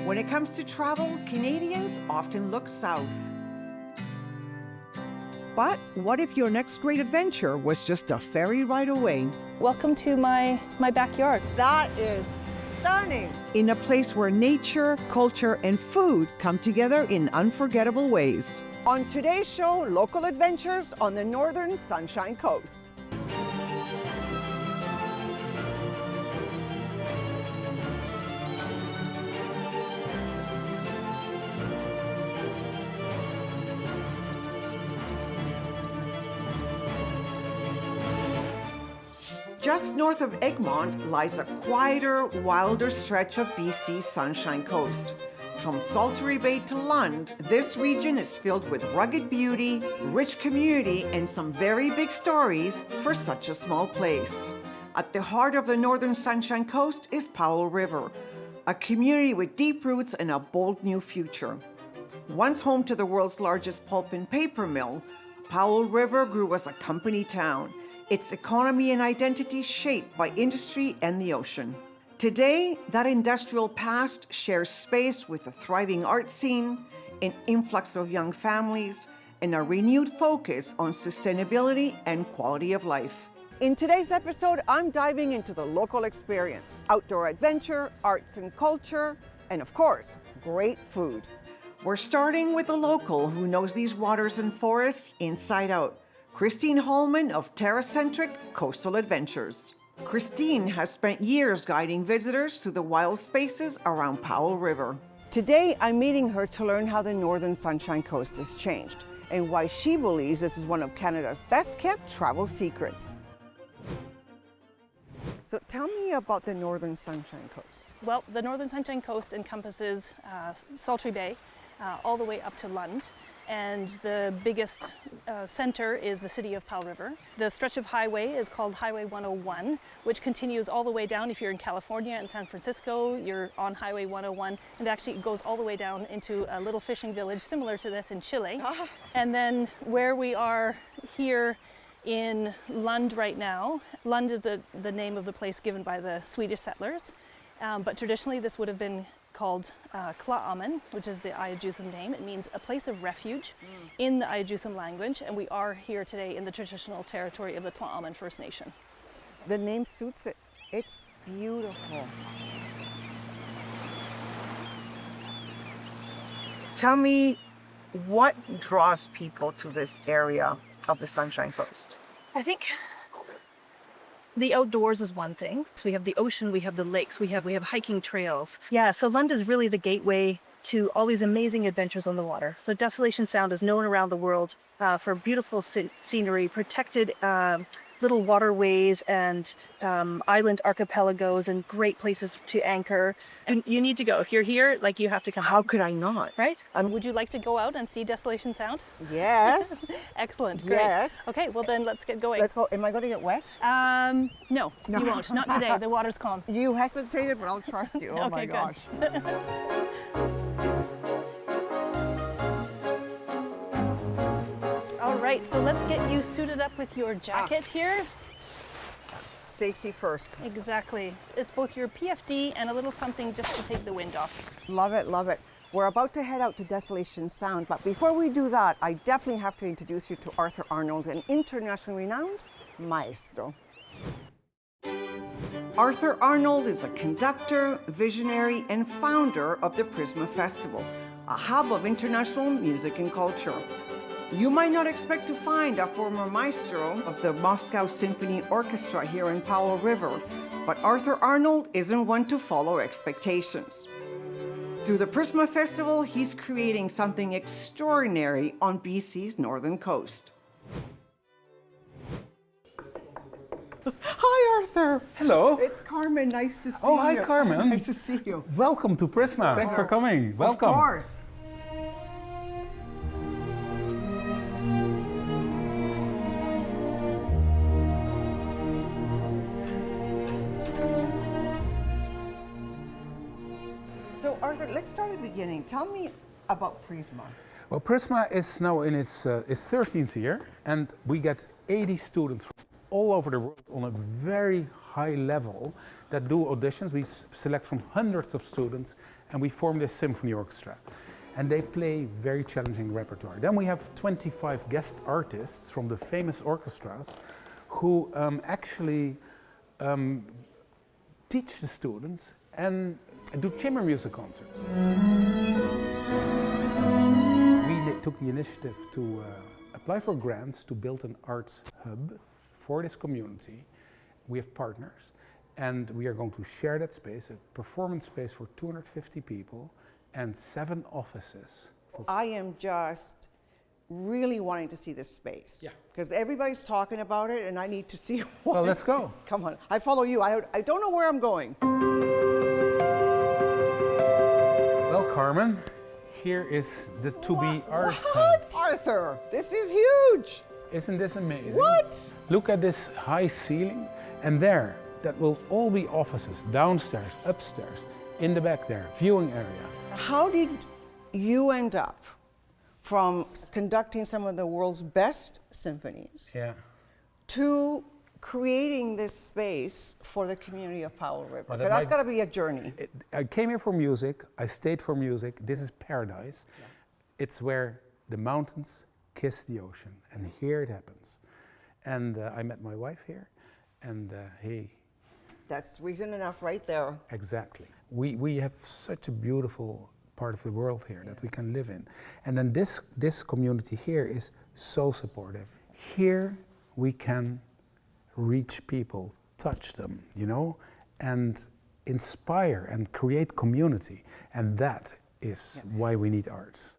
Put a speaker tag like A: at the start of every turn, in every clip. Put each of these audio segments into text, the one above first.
A: When it comes to travel, Canadians often look south. But what if your next great adventure was just a ferry ride away?
B: Welcome to my backyard.
A: That is stunning! In a place where nature, culture, and food come together in unforgettable ways. On today's show, local adventures on the northern Sunshine Coast. Just north of Egmont lies a quieter, wilder stretch of BC's Sunshine Coast. From Saltery Bay to Lund, this region is filled with rugged beauty, rich community, and some very big stories for such a small place. At the heart of the northern Sunshine Coast is Powell River, a community with deep roots and a bold new future. Once home to the world's largest pulp and paper mill, Powell River grew as a company town, its economy and identity shaped by industry and the ocean. Today, that industrial past shares space with a thriving art scene, an influx of young families, and a renewed focus on sustainability and quality of life. In today's episode, I'm diving into the local experience, outdoor adventure, arts and culture, and of course, great food. We're starting with a local who knows these waters and forests inside out. Christine Holman of Terracentric Coastal Adventures. Christine has spent years guiding visitors through the wild spaces around Powell River. Today, I'm meeting her to learn how the northern Sunshine Coast has changed and why she believes this is one of Canada's best-kept travel secrets. So tell me about the northern Sunshine Coast.
B: Well, the northern Sunshine Coast encompasses Saltery Bay all the way up to Lund. And the biggest center is the city of Powell River. The stretch of highway is called Highway 101, which continues all the way down. If you're in California and San Francisco, you're on Highway 101, and actually it goes all the way down into a little fishing village similar to this in Chile. And then where we are here in Lund right now, Lund is the name of the place given by the Swedish settlers, but traditionally this would have been called Kla'amen, which is the Ayajutham name. It means a place of refuge in the Ayajutham language, and we are here today in the traditional territory of the Kla'amen First Nation.
A: The name suits it. It's beautiful. Tell me, what draws people to this area of the Sunshine Coast?
B: I think the outdoors is one thing. So we have the ocean, we have the lakes, we have hiking trails. Yeah, so Lund is really the gateway to all these amazing adventures on the water. So Desolation Sound is known around the world for beautiful scenery, protected little waterways and island archipelagos and great places to anchor. And you need to go. If you're here, like, you have to come.
A: How could I not?
B: Right? Would you like to go out and see Desolation Sound?
A: Yes.
B: Excellent. Great.
A: Yes.
B: Okay, well then let's get going.
A: Let's go. Am I going to get wet?
B: No, you won't. Not today. The water's calm.
A: You hesitated, but I'll trust you. Oh,
B: okay,
A: my gosh.
B: All right, so let's get you suited up with your jacket here.
A: Safety first.
B: Exactly. It's both your PFD and a little something just to take the wind off.
A: Love it, love it. We're about to head out to Desolation Sound, but before we do that, I definitely have to introduce you to Arthur Arnold, an internationally renowned maestro. Arthur Arnold is a conductor, visionary, and founder of the Prisma Festival, a hub of international music and culture. You might not expect to find a former maestro of the Moscow Symphony Orchestra here in Powell River, but Arthur Arnold isn't one to follow expectations. Through the Prisma Festival, he's creating something extraordinary on BC's northern coast. Hi, Arthur.
C: Hello.
A: It's Carmen. Nice to see you.
C: Oh, hi, Carmen.
A: Nice to see you.
C: Welcome to Prisma. Thanks for coming. Welcome.
A: Of course. So, Arthur, let's start at the beginning. Tell me about Prisma.
C: Well, Prisma is now in its 13th year, and we get 80 students all over the world on a very high level that do auditions. We select from hundreds of students and we form this symphony orchestra. And they play very challenging repertoire. Then we have 25 guest artists from the famous orchestras who actually teach the students and do chamber music concerts. We took the initiative to apply for grants to build an arts hub for this community. We have partners and we are going to share that space, a performance space for 250 people and 7 offices.
A: I am just really wanting to see this space.
C: Yeah.
A: Because everybody's talking about it and I need to see what.
C: Well, let's go.
A: Come on, I follow you. I don't know where I'm going.
C: Well, Carmen, here is the to-be art hub.
A: What? Arthur, this is huge.
C: Isn't this amazing?
A: What?
C: Look at this high ceiling, and there, that will all be offices, downstairs, upstairs, in the back there, viewing area.
A: How did you end up from conducting some of the world's best symphonies to creating this space for the community of Powell River?
C: Well,
A: That's got to be a journey.
C: I came here for music, I stayed for music. This is paradise. Yeah. It's where the mountains kiss the ocean, and here it happens. And I met my wife here, and hey.
A: That's reason enough right there.
C: Exactly. We have such a beautiful part of the world here that we can live in. And then this community here is so supportive. Here we can reach people, touch them, you know, and inspire and create community. And that is why we need arts.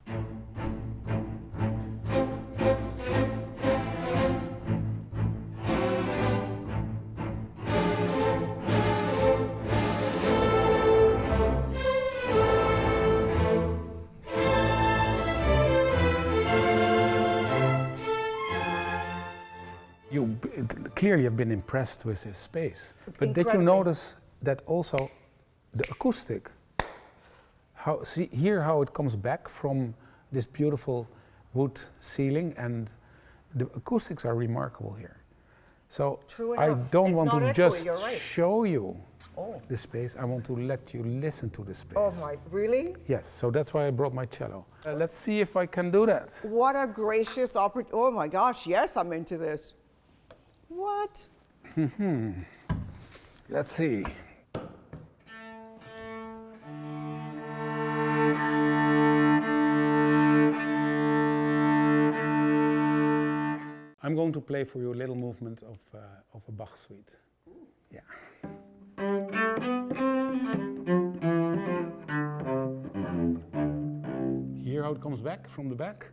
C: You clearly have been impressed with this space, but did you notice that also the acoustic, hear how it comes back from this beautiful wood ceiling, and the acoustics are remarkable here. So I don't want to just show you the space, I want to let you listen to the space.
A: Oh my, really?
C: Yes, so that's why I brought my cello. Let's see if I can do that.
A: What a gracious opportunity. Oh my gosh, yes, I'm into this. What?
C: Let's see. I'm going to play for you a little movement of a Bach suite. Yeah. Hear how it comes back from the back?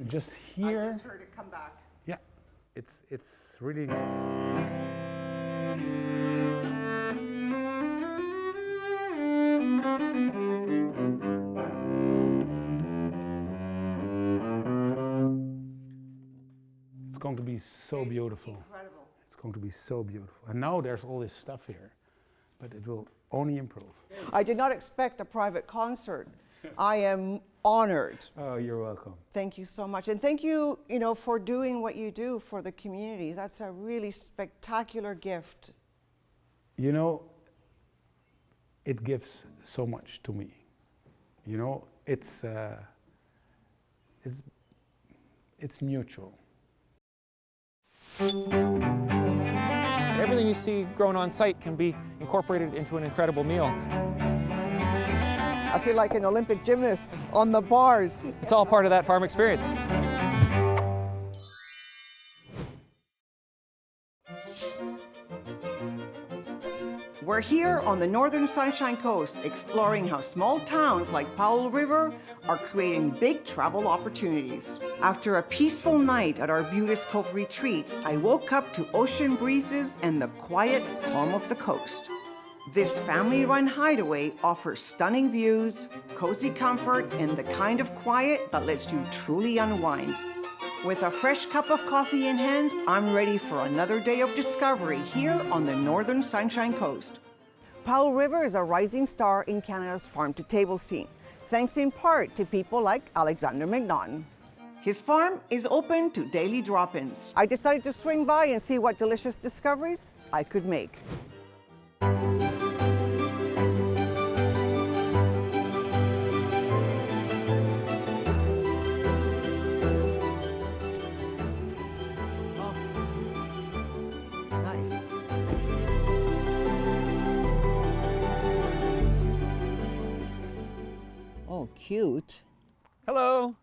C: Just here.
A: I just heard it come back.
C: Yeah, it's really. It's going to be so beautiful.
A: Incredible.
C: It's going to be so beautiful. And now there's all this stuff here, but it will only improve.
A: I did not expect a private concert. I am honored.
C: Oh, you're welcome.
A: Thank you so much. And thank you, for doing what you do for the communities. That's a really spectacular gift.
C: You know, it gives so much to me. You know, it's mutual.
D: Everything you see grown on site can be incorporated into an incredible meal.
A: I feel like an Olympic gymnast on the bars.
D: It's all part of that farm experience.
A: We're here on the northern Sunshine Coast exploring how small towns like Powell River are creating big travel opportunities. After a peaceful night at our Buttes Cove retreat, I woke up to ocean breezes and the quiet calm of the coast. This family-run hideaway offers stunning views, cozy comfort, and the kind of quiet that lets you truly unwind. With a fresh cup of coffee in hand, I'm ready for another day of discovery here on the northern Sunshine Coast. Powell River is a rising star in Canada's farm-to-table scene, thanks in part to people like Alexander McNaughton. His farm is open to daily drop-ins. I decided to swing by and see what delicious discoveries I could make. Nice. Oh, cute.
D: Hello.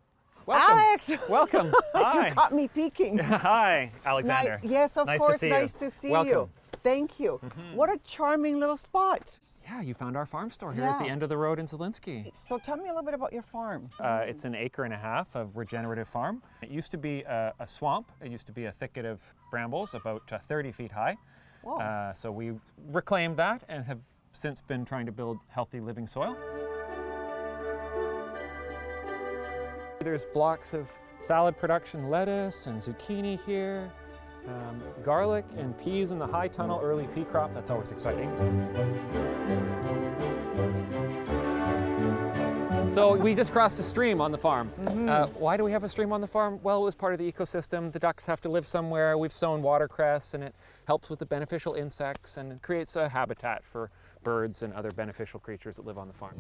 D: Welcome.
A: Alex!
D: Welcome. Hi.
A: You caught me peeking.
D: Hi, Alexander.
A: Yes, of
D: Nice
A: course.
D: to see
A: Nice
D: you.
A: to see
D: Welcome.
A: you. Thank you. What a charming little spot.
D: Yeah, you found our farm store here at the
A: Yeah.
D: end of the road in Zielinski.
A: So tell me a little bit about your farm.
D: It's an acre and a half of regenerative farm. It used to be a swamp. It used to be a thicket of brambles about 30 feet high.
A: Whoa.
D: So we reclaimed that and have since been trying to build healthy living soil. There's blocks of salad production, lettuce and zucchini here, garlic and peas in the high tunnel, early pea crop. That's always exciting. So we just crossed a stream on the farm. Why do we have a stream on the farm? Well, it was part of the ecosystem. The ducks have to live somewhere. We've sown watercress and it helps with the beneficial insects and it creates a habitat for birds and other beneficial creatures that live on the farm.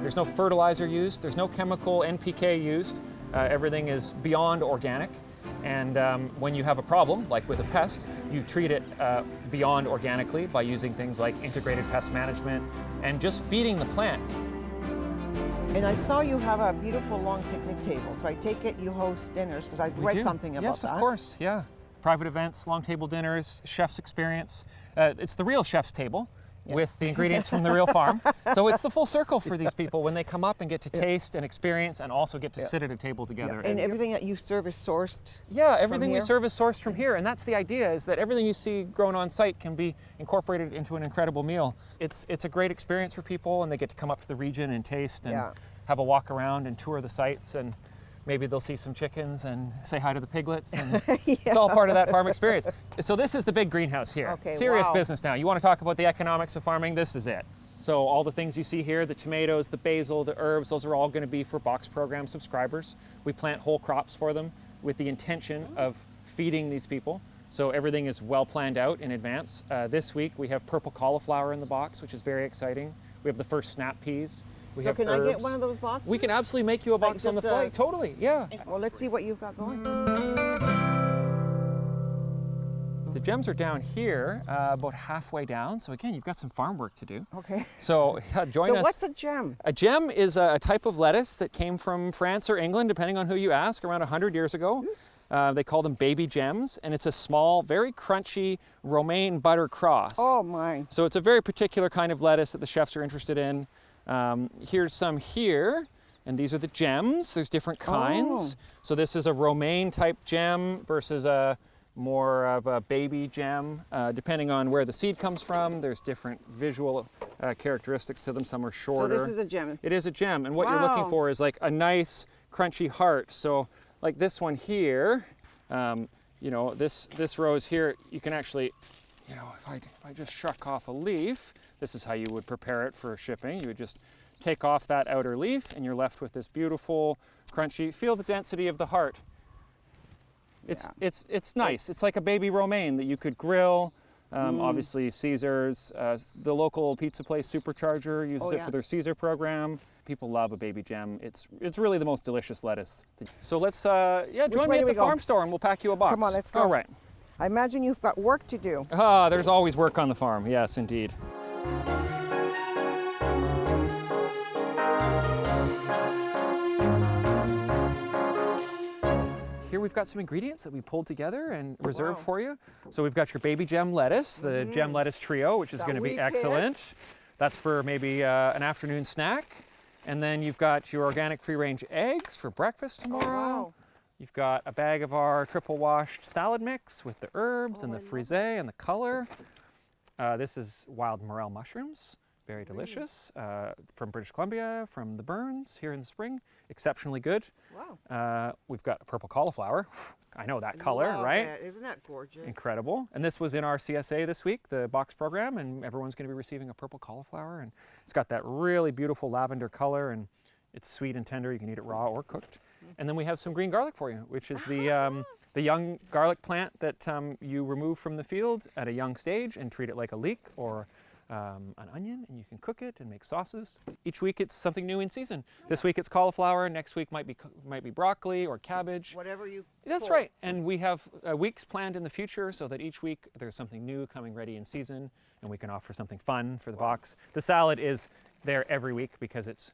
D: There's no fertilizer used, there's no chemical NPK used. Everything is beyond organic. And when you have a problem, like with a pest, you treat it beyond organically by using things like integrated pest management and just feeding the plant.
A: And I saw you have a beautiful long picnic table. So I take it you host dinners because I
D: We
A: read
D: do.
A: something about
D: yes,
A: that.
D: Yes, of course, yeah. Private events, long table dinners, chef's experience. It's the real chef's table. With the ingredients from the real farm. So it's the full circle for these people when they come up and get to taste and experience and also get to sit at a table together.
A: And everything that you serve is sourced?
D: Yeah, everything we
A: here?
D: serve is sourced from here. And that's the idea, is that everything you see grown on site can be incorporated into an incredible meal. It's a great experience for people and they get to come up to the region and taste and have a walk around and tour the sites and maybe they'll see some chickens and say hi to the piglets. And it's all part of that farm experience. So this is the big greenhouse here.
A: Okay,
D: Serious
A: wow.
D: business now. You want to talk about the economics of farming? This is it. So all the things you see here, the tomatoes, the basil, the herbs, those are all going to be for box program subscribers. We plant whole crops for them with the intention of feeding these people. So everything is well planned out in advance. This week we have purple cauliflower in the box, which is very exciting. We have the first snap peas.
A: So can I get one of those boxes?
D: We can absolutely make you a box on the fly. Totally, yeah.
A: Well, let's see what you've got going.
D: The gems are down here, about halfway down. So again, you've got some farm work to do.
A: Okay.
D: So join us.
A: So what's a gem?
D: A gem is a type of lettuce that came from France or England, depending on who you ask, around 100 years ago. They call them baby gems, and it's a small, very crunchy romaine butter cross.
A: Oh my.
D: So it's a very particular kind of lettuce that the chefs are interested in. Here's some here, and these are the gems. There's different kinds. So this is a romaine type gem versus a more of a baby gem. Depending on where the seed comes from, there's different visual characteristics to them. Some are shorter.
A: So this is a gem?
D: It is a gem, and what you're looking for is like a nice crunchy heart. So like this one here, you know, this row is here, you can actually, you know, if I just shuck off a leaf, this is how you would prepare it for shipping. You would just take off that outer leaf and you're left with this beautiful, crunchy, feel the density of the heart. It's nice. It's like a baby romaine that you could grill. Obviously Caesar's, the local pizza place Supercharger uses it for their Caesar program. People love a baby gem. It's really the most delicious lettuce. So let's, join me at the farm store and we'll pack you a box.
A: Come on, let's go.
D: All right.
A: I imagine you've got work to do.
D: There's always work on the farm. Yes, indeed. Here we've got some ingredients that we pulled together and reserved for you. So we've got your baby gem lettuce, the gem lettuce trio, which is going to be excellent. That's for maybe an afternoon snack. And then you've got your organic free-range eggs for breakfast tomorrow. You've got a bag of our triple washed salad mix with the herbs and the frisee and the color. This is wild morel mushrooms. Very delicious. From British Columbia, from the Burns here in the spring. Exceptionally good.
A: Wow.
D: We've got purple cauliflower. I know that color,
A: Love
D: right?
A: it. Isn't that gorgeous?
D: Incredible. And this was in our CSA this week, the box program, and everyone's going to be receiving a purple cauliflower. And it's got that really beautiful lavender color, and it's sweet and tender. You can eat it raw or cooked. And then we have some green garlic for you, which is the young garlic plant that you remove from the field at a young stage and treat it like a leek or an onion, and you can cook it and make sauces. Each week it's something new in season. This week it's cauliflower, next week might be broccoli or cabbage.
A: Whatever you
D: That's
A: pull.
D: right. And we have weeks planned in the future so that each week there's something new coming ready in season, and we can offer something fun for the box. The salad is there every week because it's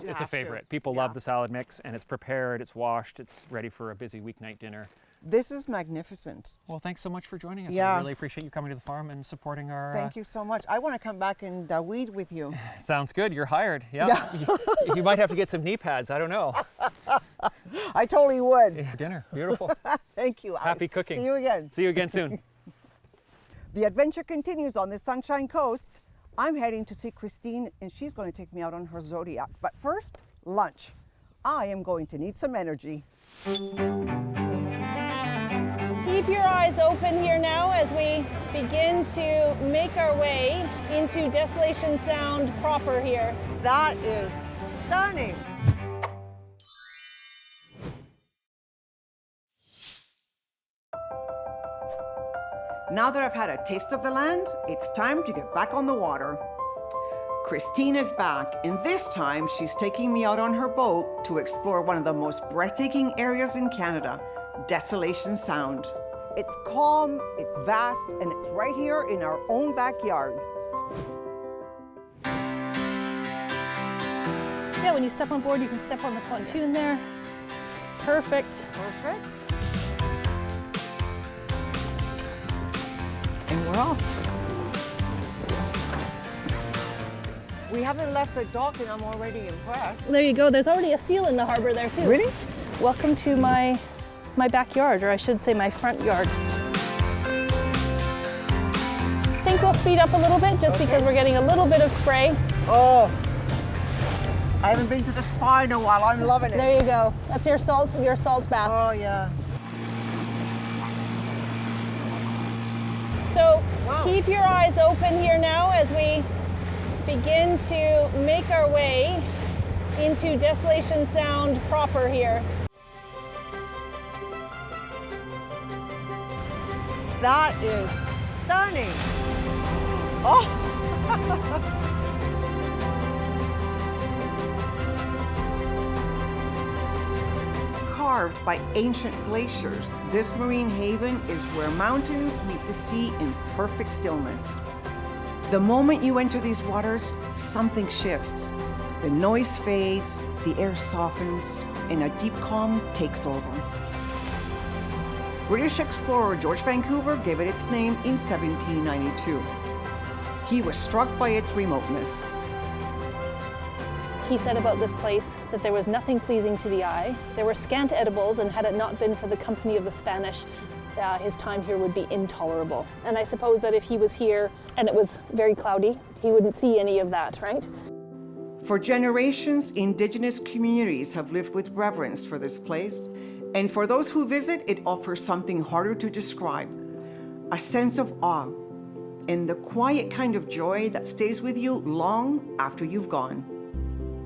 D: a
A: have to.
D: favorite. People love the salad mix, and it's prepared, it's washed, it's ready for a busy weeknight dinner.
A: This is magnificent.
D: Well, thanks so much for joining us.
A: Yeah.
D: I really appreciate you coming to the farm and supporting our...
A: Thank you so much. I want to come back and weed with you.
D: Sounds good. You're hired. Yep. Yeah. You might have to get some knee pads. I don't know.
A: I totally would.
D: Dinner. Beautiful.
A: Thank you, Alice.
D: Happy cooking.
A: See you again.
D: See you again soon.
A: The adventure continues on the Sunshine Coast. I'm heading to see Christine, and she's going to take me out on her Zodiac. But first, lunch. I am going to need some energy.
B: Keep your eyes open here now as we begin to make our way into Desolation Sound proper here.
A: That is stunning. Now that I've had a taste of the land, it's time to get back on the water. Christine is back, and this time she's taking me out on her boat to explore one of the most breathtaking areas in Canada, Desolation Sound. It's calm, it's vast, and it's right here in our own backyard.
B: Yeah, when you step on board, you can step on the pontoon there. Perfect.
A: Perfect. And we're off. We haven't left the dock and I'm already impressed.
B: There you go. There's already a seal in the harbor there too.
A: Really?
B: Welcome to my backyard, or I should say my front yard. I think we'll speed up a little bit just because we're getting a little bit of spray.
A: Oh, I haven't been to the spa in a while. I'm loving it.
B: There you go. That's your salt bath.
A: Oh, yeah.
B: So
A: Wow.
B: keep your eyes open here now as we begin to make our way into Desolation Sound proper here.
A: That is stunning. Oh. Carved by ancient glaciers, this marine haven is where mountains meet the sea in perfect stillness. The moment you enter these waters, something shifts. The noise fades, the air softens, and a deep calm takes over. British explorer George Vancouver gave it its name in 1792. He was struck by its remoteness.
B: He said about this place that there was nothing pleasing to the eye. There were scant edibles, and had it not been for the company of the Spanish, his time here would be intolerable. And I suppose that if he was here and it was very cloudy, he wouldn't see any of that, right?
A: For generations, Indigenous communities have lived with reverence for this place. And for those who visit, it offers something harder to describe, a sense of awe, and the quiet kind of joy that stays with you long after you've gone.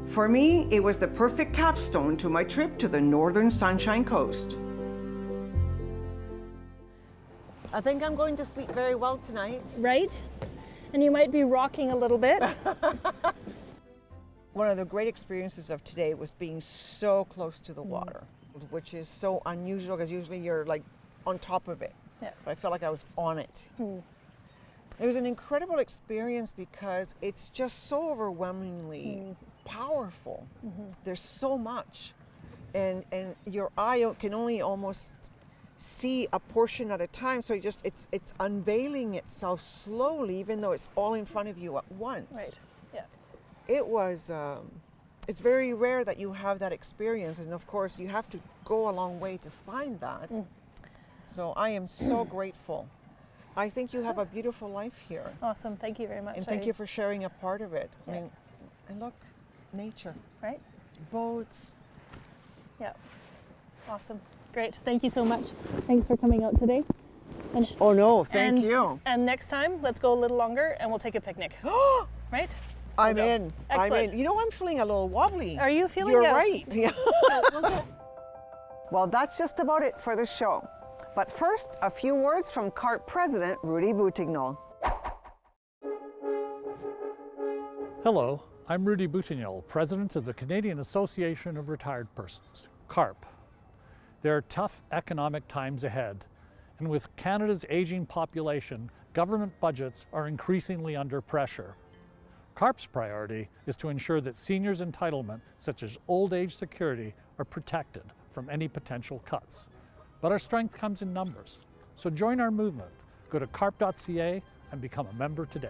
A: For me, it was the perfect capstone to my trip to the northern Sunshine Coast. I think I'm going to sleep very well tonight.
B: Right? And you might be rocking a little bit.
A: One of the great experiences of today was being so close to the water, which is so unusual because usually you're like on top of it.
B: Yeah.
A: But I felt like I was on it. It was an incredible experience because it's just so overwhelmingly powerful. There's so much. And your eye can only almost see a portion at a time. So it's unveiling itself slowly, even though it's all in front of you at once.
B: Right. Yeah.
A: It was, it's very rare that you have that experience. And of course, you have to go a long way to find that. So I am so grateful. I think you have a beautiful life here.
B: Awesome. Thank you very much.
A: And thank you for sharing a part of it. I
B: Yeah.
A: mean, and look, nature,
B: Right?
A: boats.
B: Yeah. Awesome. Great. Thank you so much. Thanks for coming out today. And,
A: Oh no, thank you.
B: And next time, let's go a little longer and we'll take a picnic. Right?
A: I'm
B: We'll go.
A: in.
B: Excellent.
A: I'm in. You know, I'm feeling a little wobbly.
B: Are you feeling
A: You're
B: good?
A: right. Yeah.
B: We'll go.
A: Well, that's just about it for the show. But first, a few words from Carpe President Rudy Boutignol.
E: Hello, I'm Rudy Boutignol, President of the Canadian Association of Retired Persons, Carpe. There are tough economic times ahead, and with Canada's aging population, government budgets are increasingly under pressure. Carpe's priority is to ensure that seniors' entitlement, such as old age security, are protected from any potential cuts. But our strength comes in numbers. So join our movement. Go to carpe.ca and become a member today.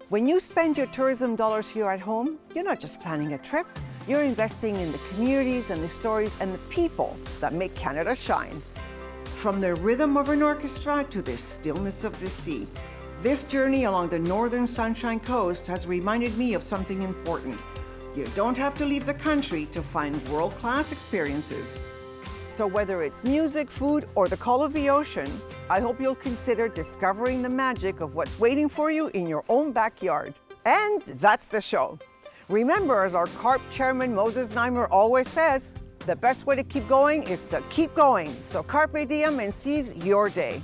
A: When you spend your tourism dollars here at home, you're not just planning a trip, you're investing in the communities and the stories and the people that make Canada shine. From the rhythm of an orchestra to the stillness of the sea, this journey along the northern Sunshine Coast has reminded me of something important. You don't have to leave the country to find world-class experiences. So whether it's music, food, or the call of the ocean, I hope you'll consider discovering the magic of what's waiting for you in your own backyard. And that's the show. Remember, as our Carpe chairman Moses Neimer always says, the best way to keep going is to keep going. So carpe diem and seize your day.